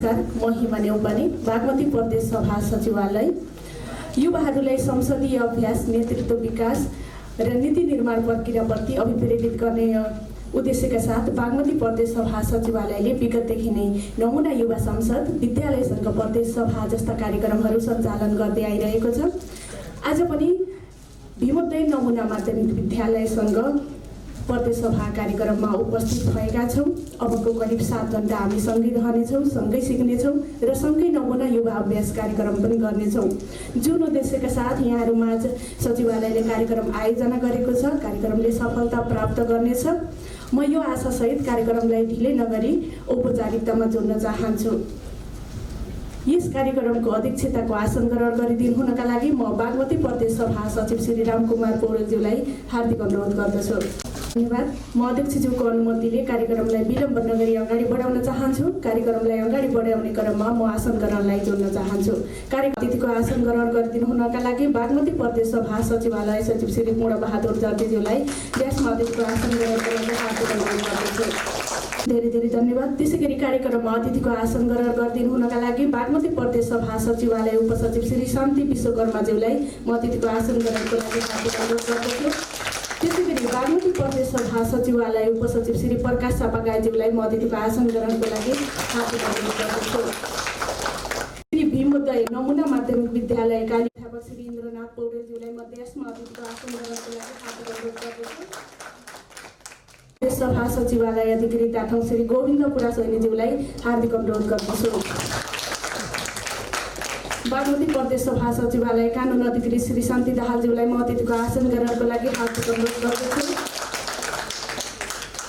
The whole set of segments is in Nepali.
महिमा नेउपाने बागमती प्रदेश सभा सचिवालय युवाहरूलाई संसदीय अभ्यास, नेतृत्व विकास र नीति निर्माण प्रक्रियाप्रति अभिप्रेरित गर्ने उद्देश्यका साथ बागमती प्रदेश सभा सचिवालयले विगतदेखि नै नमुना युवा संसद, विद्यालय सङ्घ प्रदेश सभा जस्ता कार्यक्रमहरू सञ्चालन गर्दै आइरहेको छ। आज पनि भीमोदय नमुना माध्यमिक विद्यालय सङ्घ प्रदेश सभा कार्यक्रममा उपस्थित भएका छौँ। अबको करिब 7 घण्टा हामी सँगै रहनेछौँ, सँगै सिक्नेछौँ र सँगै नमुना युवा अभ्यास कार्यक्रम पनि गर्नेछौँ। जुन उद्देश्यका साथ यहाँहरूमाझ सचिवालयले कार्यक्रम आयोजना गरेको छ, कार्यक्रमले सफलता प्राप्त गर्नेछ। म यो आशासहित कार्यक्रमलाई ढिलै नगरी औपचारिकतामा जोड्न चाहन्छु। यस कार्यक्रमको अध्यक्षताको आसन ग्रहण गरिदिनु हुनका लागि म बागमती प्रदेश सभा सचिव श्री रामकुमार पौडेलज्यूलाई हार्दिक अनुरोध गर्दछु। धन्यवाद। म अध्यक्षज्यूको अनुमतिले कार्यक्रमलाई विलम्ब नगरी अगाडि बढाउन चाहन्छु। कार्यक्रमलाई अगाडि बढाउने क्रममा म आसन ग्रहणलाई जोड्न चाहन्छु। कार्यक्रमको आसन ग्रहण गरिदिनु हुनका लागि बागमती प्रदेश सभा सचिवालय सचिव श्री पूर्णबहादुर जर्तीज्यूलाई व्यासमा अतिथिको आसन ग्रहण गर्न हार्दिक अनुरोध गर्दछु। धेरै धन्यवाद। त्यसैगरी कार्यक्रममा अतिथिको आसन ग्रहण गरिदिनु हुनका लागि बागमती प्रदेश सभा सचिवालय उपसचिव श्री शान्ति विश्वकर्माज्यूलाई म अतिथिको आसन ग्रहणको लागि हार्दिक अनुरोध गर्दछु। त्यसैगरी बागमती प्रदेश सभा सचिवालय उपसचिव श्री प्रकाश सापागाईज्यूलाई म अतिथिको आसन ग्रहणको लागि हार्दिक अनुरोध गर्दछु। श्री भीमोदय नमुना माध्यमिक विद्यालय कालीथापा श्री इन्द्रनाथ पौडेलज्यूलाई म त्यसमा अतिथिको आसन ग्रहणको लागि हार्दिक अनुरोध गर्दछु। सभा सचिवालय अधिकृत 8औं श्री गोविन्द पुरा सैनीज्यूलाई हार्दिक अनुरोध गर्दछु। बागमती प्रदेश सभा सचिवालय कानुन अधिकृत श्री शान्ति दाहालज्यूलाई म अतिथिको आसन ग्रहणको लागि हार्दिक अनुरोध गर्दछु।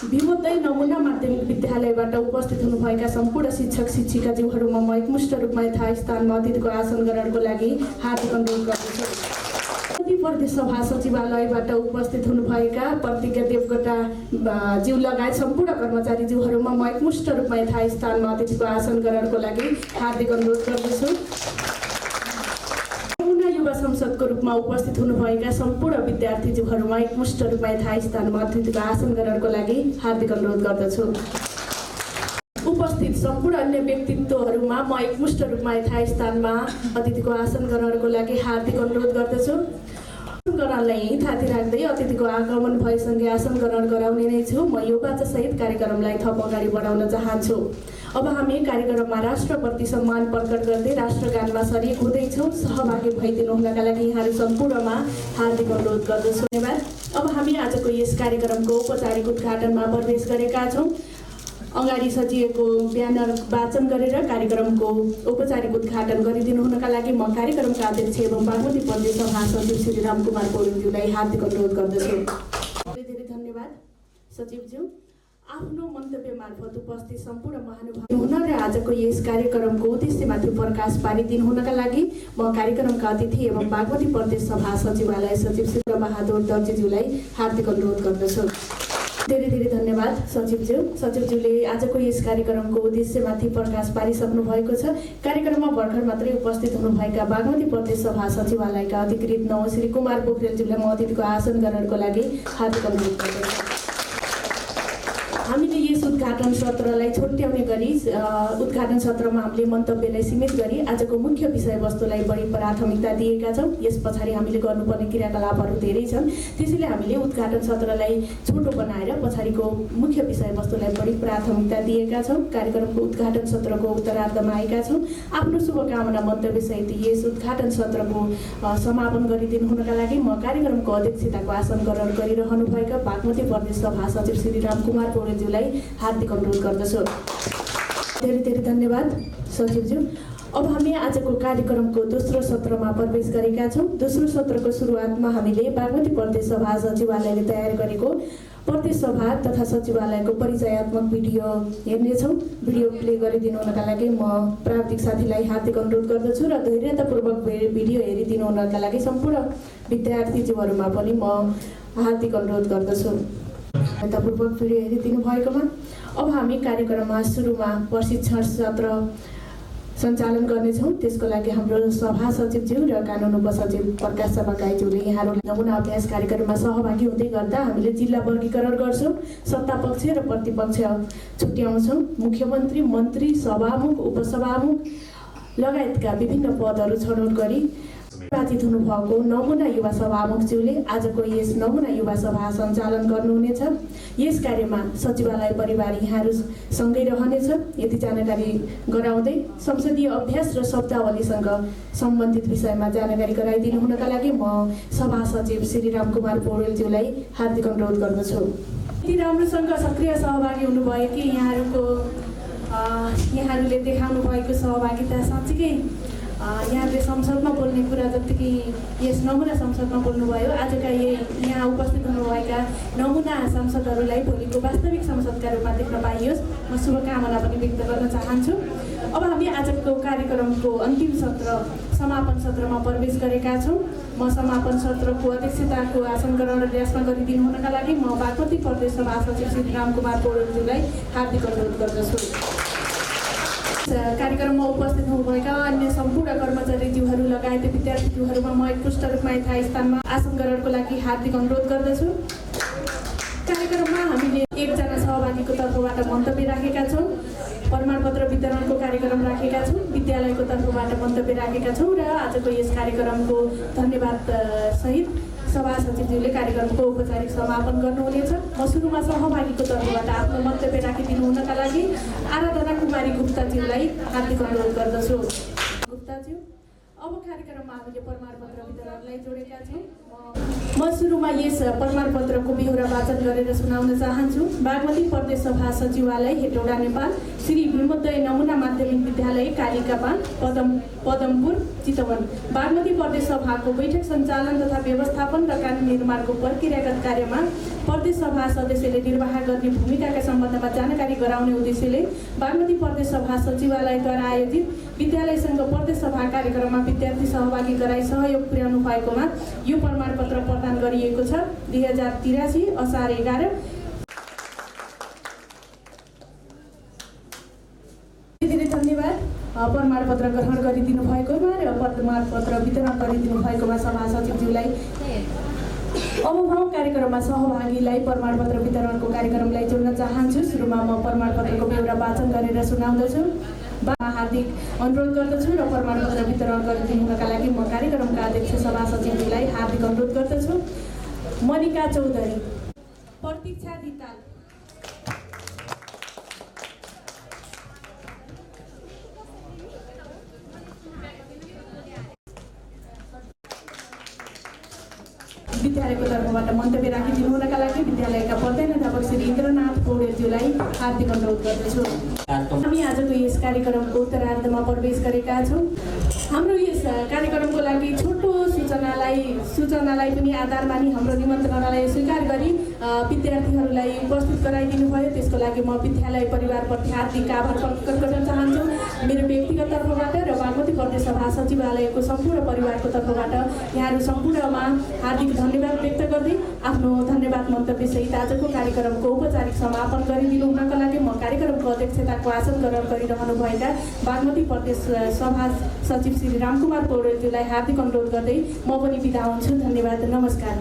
भीमोदय नमुना माध्यमिक विद्यालयबाट उपस्थित हुनुभएका सम्पूर्ण शिक्षक शिक्षिकाज्यूहरूमा म एकमुष्ट रूपमा यथास्थानमा अतिथिको आसन ग्रहणको लागि हार्दिक अनुरोध गर्दछु। प्रदेश सभा सचिवालयबाट उपस्थित हुनुभएका प्रतिज्ञा देवकोटा ज्यू लगायत सम्पूर्ण कर्मचारीज्यूहरूमा म एकमुष्ट रूपमा यथास्थानमा अतिथिको आसन ग्रहणको लागि हार्दिक अनुरोध गर्दछु। नमुना युवा संसदको रूपमा उपस्थित हुनुभएका सम्पूर्ण विद्यार्थीज्यूहरूमा एकमुष्ट रूपमा यथास्थानमा अतिथिको आसन ग्रहणको लागि हार्दिक अनुरोध गर्दछु। उपस्थित सम्पूर्ण अन्य व्यक्तित्वहरूमा म एकमुष्ट रूपमा यथास्थानमा अतिथिको आसन ग्रहणको लागि हार्दिक अनुरोध गर्दछु। ग्रहणलाई थाती राख्दै अतिथिको आगमन भएसँगै आसन ग्रहण गराउने नै छु। म यो बाचासहित कार्यक्रमलाई थप अगाडि बढाउन चाहन्छु। अब हामी कार्यक्रममा राष्ट्रप्रति सम्मान प्रकट गर्दै राष्ट्रगानमा सरिक हुँदैछौँ। सहभागी भइदिनु हुनका लागि यहाँहरू सम्पूर्णमा हार्दिक अनुरोध गर्दछु। धन्यवाद। अब हामी आजको यस कार्यक्रमको औपचारिक उद्घाटनमा प्रवेश गरेका छौँ। अगाडि सजिएको ब्यानर वाचन गरेर कार्यक्रमको औपचारिक उद्घाटन गरिदिनु हुनका लागि म कार्यक्रमका अध्यक्ष एवं बागमती प्रदेश सभा सचिव श्री रामकुमार पौडेलज्यूलाई हार्दिक अनुरोध गर्दछु। धेरै धन्यवाद सचिवज्यू। आफ्नो मन्तव्य मार्फत उपस्थित सम्पूर्ण महानुभाव हुन र आजको यस कार्यक्रमको उद्देश्यमाथि प्रकाश पारिदिनु हुनका लागि म कार्यक्रमका अतिथि एवं बागमती प्रदेश सभा सचिवालय सचिव श्री पूर्णबहादुर जर्तीज्यूलाई हार्दिक अनुरोध गर्दछु। धेरै धन्यवाद सचिवज्यू। सचिवज्यूले आजको यस कार्यक्रमको उद्देश्यमाथि प्रकाश पारिसक्नु भएको छ। कार्यक्रममा भर्खर मात्रै उपस्थित हुनुभएका बागमती प्रदेश सभा सचिवालयका अधिकृत 9 श्री कुमार पोखरेलज्यूलाई म अतिथिको आसन ग्रहणको लागि हार्दिक अनुरोध गर्दछु। हामीले यस उद्घाटन सत्रलाई छुट्याउने गरी उद्घाटन सत्रमा हामीले मन्तव्यलाई सीमित गरी आजको मुख्य विषयवस्तुलाई बढी प्राथमिकता दिएका छौँ। यस पछाडि हामीले गर्नुपर्ने क्रियाकलापहरू धेरै छन्। त्यसैले हामीले उद्घाटन सत्रलाई छोटो बनाएर पछाडिको मुख्य विषयवस्तुलाई बढी प्राथमिकता दिएका छौँ। कार्यक्रमको उद्घाटन सत्रको उत्तरार्धमा आएका छौँ। आफ्नो शुभकामना मन्तव्यसहित यस उद्घाटन सत्रको समापन गरिदिनु हुनका लागि म कार्यक्रमको अध्यक्षताको आसन ग्रहण गरिरहनुभएका बागमती प्रदेश सभा सचिव श्री रामकुमार पौडेलज्यूलाई हार्दिक अनुरोध गर्दछु। धेरै धन्यवाद सचिवज्यू। अब हामी आजको कार्यक्रमको दोस्रो सत्रमा प्रवेश गरेका छौँ। दोस्रो सत्रको सुरुवातमा हामीले बागमती प्रदेश सभा सचिवालयले तयार गरेको प्रदेश सभा तथा सचिवालयको परिचयात्मक भिडियो हेर्नेछौँ। भिडियो प्ले गरिदिनु हुनका लागि म प्राविधिक साथीलाई हार्दिक अनुरोध गर्दछु र धैर्यतापूर्वक भिडियो हेरिदिनु हुनका लागि सम्पूर्ण विद्यार्थीज्यूहरूमा पनि म हार्दिक अनुरोध गर्दछु। धैर्यतापूर्वक भिडियो हेरिदिनु भएकोमा अब हामी कार्यक्रममा सुरुमा प्रशिक्षण सत्र सञ्चालन गर्नेछौँ। त्यसको लागि हाम्रो सभा सचिवज्यू र कानुन उपसचिव प्रकाश सबकाईज्यूले यहाँहरू नमुना अभ्यास कार्यक्रममा सहभागी हुँदै गर्दा हामीले जिल्ला वर्गीकरण गर्छौँ। सत्तापक्ष र प्रतिपक्ष छुट्याउँछौँ। मुख्यमन्त्री, मन्त्री, सभामुख, उपसभामुख लगायतका विभिन्न पदहरू छनौट गरी निर्वाचित हुनुभएको नमुना युवा सभामुखज्यूले आजको यस नमुना युवा सभा सञ्चालन गर्नुहुनेछ। यस कार्यमा सचिवालय परिवार यहाँहरू सँगै रहनेछ। यति जानकारी गराउँदै संसदीय अभ्यास र शब्दावलीसँग सम्बन्धित विषयमा जानकारी गराइदिनु हुनका लागि म सभा सचिव श्री रामकुमार पौडेलज्यूलाई हार्दिक अनुरोध गर्दछु। यति राम्रोसँग सक्रिय सहभागी हुनुभयो कि यहाँहरूले देखाउनु भएको सहभागिता साँच्चीकै यहाँले संसदमा बोल्ने कुरा जत्तिकै यस नमुना संसदमा बोल्नुभयो। आजका यहाँ उपस्थित हुनुभएका नमुना सांसदहरूलाई भोलिको वास्तविक संसदका रूपमा देख्न पाइयोस्, म शुभकामना पनि व्यक्त गर्न चाहन्छु। अब हामी आजको कार्यक्रमको अन्तिम सत्र समापन सत्रमा प्रवेश गरेका छौँ। म समापन सत्रको अध्यक्षताको आसन ग्रहण न्यासमा गरिदिनु हुनका लागि म बागमती प्रदेश सभा सचिव श्री रामकुमार पौडेलज्यूलाई हार्दिक अनुरोध गर्दछु। कार्यक्रममा उपस्थित हुनुभएका अन्य सम्पूर्ण कर्मचारीज्यूहरू लगायत विद्यार्थीज्यूहरूमा म एकपृष्ठ रूपमा यथास्थानमा आसन ग्रहणको लागि हार्दिक अनुरोध गर्दछु। कार्यक्रममा हामीले एकजना सहभागीको तर्फबाट मन्तव्य राखेका छौँ। प्रमाणपत्र वितरणको कार्यक्रम राखेका छौँ। विद्यालयको तर्फबाट मन्तव्य राखेका छौँ र आजको यस कार्यक्रमको धन्यवाद सहित सभा सचिवज्यूले कार्यक्रमको औपचारिक समापन गर्नुहुनेछ। म सुरुमा सहभागीको तर्फबाट आफ्नो मन्तव्य राखिदिनु हुनका लागि आराधना कुमारी गुप्ताज्यूलाई हार्दिक अनुरोध गर्दछु। गुप्ताज्यू, अब कार्यक्रममा हामीले प्रमाणपत्र वितरणलाई जोडेका छौँ। म सुरुमा यस प्रमाणपत्रको बेहोरा वाचन गरेर सुनाउन चाहन्छु। बागमती प्रदेश सभा सचिवालय हेटौडा नेपाल श्री भीमोदय नमुना माध्यमिक विद्यालय कालिका 5 पदमपुर चितवन बागमती प्रदेश सभाको बैठक सञ्चालन तथा व्यवस्थापन र कानुन निर्माणको प्रक्रियागत कार्यमा प्रदेश सभा सदस्यले निर्वाह गर्ने भूमिकाका सम्बन्धमा जानकारी गराउने उद्देश्यले बागमती प्रदेश सभा सचिवालयद्वारा आयोजित विद्यालयसँग प्रदेश सभा कार्यक्रममा विद्यार्थी सहभागी गराई सहयोग पुर्याउनु भएकोमा यो प्रमाणपत्र प्रदान गरिएको छ। 2083 असार 11। धेरै धन्यवाद प्रमाणपत्र ग्रहण गरिदिनु भएकोमा र प्रमाणपत्र वितरण गरिदिनु भएकोमा सभा सचिवज्यूलाई। अब म कार्यक्रममा सहभागीलाई प्रमाणपत्र वितरणको कार्यक्रमलाई जोड्न चाहन्छु। सुरुमा म प्रमाणपत्रको बेहोरा वाचन गरेर सुनाउँदछु। हार्दिक अनुरोध गर्दछु र प्रमाणपत्र वितरण गरिदिनु हुनका लागि म कार्यक्रमका अध्यक्ष सभा सचिवज्यूलाई हार्दिक अनुरोध गर्दछु। मनिका चौधरी, प्रतीक्षा धिताल, विद्यालयको तर्फबाट मन्तव्य राखिदिनु हुनका लागि विद्यालयका प्रधानाध्यापक श्री इन्द्रनाथ पौडेलज्यूलाई हार्दिक अनुरोध गर्दछु। हामी आजको यस कार्यक्रमको उत्तरार्धमा प्रवेश गरेका छौँ। हाम्रो यस कार्यक्रमको लागि छोटो सूचनालाई पनि आधार मानि हाम्रो निमन्त्रणालाई स्वीकार गरी विद्यार्थीहरूलाई उपस्थित गराइदिनु भयो। त्यसको लागि म विद्यालय परिवारप्रति हार्दिक आभार प्रकट गर्न चाहन्छु। मेरो व्यक्तिगत तर्फबाट र बागमती प्रदेश सभा सचिवालयको सम्पूर्ण परिवारको तर्फबाट यहाँहरू सम्पूर्णमा हार्दिक धन्यवाद व्यक्त गर्दै आफ्नो धन्यवाद मन्तव्य सहित आजको कार्यक्रमको औपचारिक समापन गरिदिनु हुनका लागि म कार्यक्रमको अध्यक्षताको आसन ग्रहण गरिरहनुभएका बागमती प्रदेश सभा सचिव श्री रामकुमार पौडेलज्यूलाई हार्दिक अनुरोध गर्दै म पनि बिदा हुन्छु। धन्यवाद, नमस्कार।